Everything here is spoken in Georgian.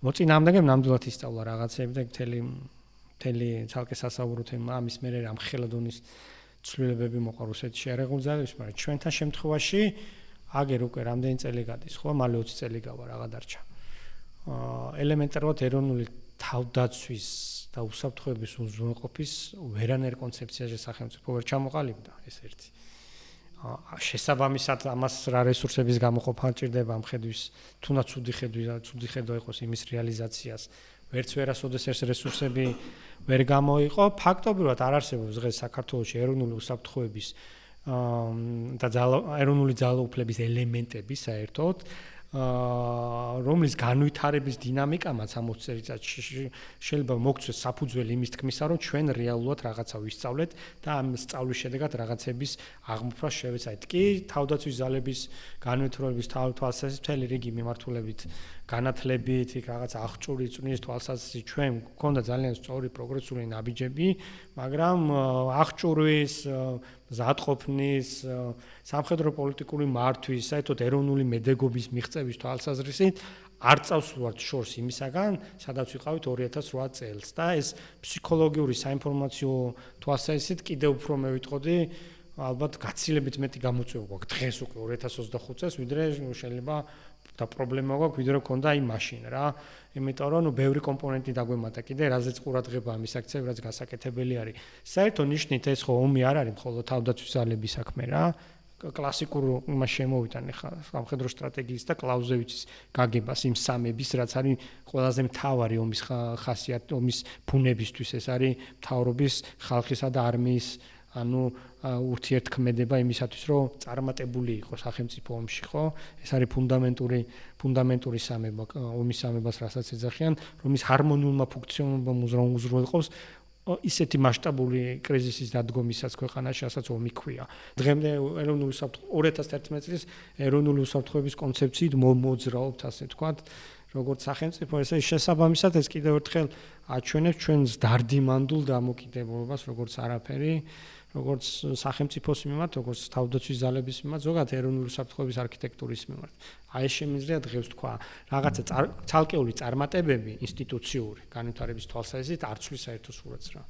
მოწინააღმდეგემ ნამდვილად ისწავლა რაღაცები და მთელი ცალკე სასაუბრო თემა ამის მერე რამ ხელოდონის ცვლილებები მოყვა რუსეთში არაღულზადების, მაგრამ ჩვენთან შემთხვევაში აგერ უკვე რამდენი წელი გადის, ხო, მალე 20 წელი გავა, რაღა დარჩა. ელემენტარულად ეროვნული თავდაცვის და უსაფრთხოების უზრუნველყოფის ვერანაირ კონცეფციაში სახელმწიფო ვერ ჩამოყალიბდა, ეს ერთი. შესაბამისად ამას რა რესურსების გამოყოფა ჭირდება ამ ხედვის, თუნდაც ცუდი ხედვა იყოს იმის რეალიზაციას. ვერც ვერასოდეს ეს რესურსები ვერ გამოიყო, ფაქტობრივად არ არსებობს დღეს საქართველოში ეროვნული უსაფრთხოების და ეროვნული ძალაუფლების ელემენტები საერთოდ, რომლის განვითარების დინამიკამაც 60 წელიწადში შეიძლება მოგცეს საფუძველი იმის თქმისა, რომ ჩვენ რეალურად რაღაცა ვისწავლეთ და ამ სწავლის შედეგად რაღაცების აღმოფხვრა შევეცადეთ. კი, თავდაცვის ძალების განვითარების თვალსაზრისით მთელი რიგი მიმართულებით განათლებით, იქ რაღაც აღჭური წვნის თვალსაზრისით ჩვენ გვქონდა ძალიან სწორი პროგრესული ნაბიჯები, მაგრამ აღჭურვის მზადყოფნის, სამხედრო პოლიტიკური მართვის, საერთოდ ეროვნული მედეგობის მიღწევის თვალსაზრისით არ წავსვლათ შორს იმისაგან, სადაც ვიყავით 2008 წელს და ეს ფსიქოლოგიური საინფორმაციო თვალსაზრისით კიდევ უფრო მე ვიტყოდი, ალბათ გაცილებით მეტი გამოწვევა გვაქვს დღეს უკვე 2025 წელს, ვიდრე შეიძლება და პრობლემა გვაქვს, ვიდრე ქონდა იმ მაშინ რა. იმიტომ რომ ბევრი კომპონენტი დაგვემატა კიდე, რაზეც ყურადღება ამის აქცევი, რაც გასაკეთებელი არის. საერთო ნიშნით ეს ხო ომი არ არის მხოლოდ თავდაცვის ძალების საქმე რა. კლასიკურ იმას შემოვიტანე ხა სამხედრო სტრატეგიის და კლაუზევიჩის გაგებას იმ სამების, რაც არის ყველაზე მთავარი ომის ხასიათი, ომის ბუნებისთვის, ეს არის მთავრობის, ხალხისა და არმიის ურთიერთქმედება იმისათვის, რომ წარმატებული იყოს სახელმწიფო ომში, ხო? ეს არის ფუნდამენტური სამება, ომის სამებას, რასაც ეძახიან, რომის ჰარმონიულმა ფუნქციონირებამ უზრუნველყოფს ისეთი მასშტაბური კრიზისის დადგომისაც ქვეყანაში, რასაც ომი ქვია. დღემდე 2011 წლის ეროვნული უსაფრთხოების კონცეფციით მოძრაობთ, ასე ვთქვათ, როგორც სახელმწიფო, ესე შესაბამისად ეს კიდევ ერთხელ აჩვენებს ჩვენს დარდიმანდულ დამოკიდებულებას, როგორც არაფერი, როგორც სახელმწიფოს მიმართ, როგორც თავდაცვის ძალების მიმართ, ზოგადად ეროვნული უსაფრთხოების არქიტექტურის მიმართ. აი ეს შემიძლია დღეს თქვა, რაღაცა ცალკეული წარმატებები ინსტიტუციური განვითარების თვალსაზრისით არ ცვლის საერთო სურათს რა.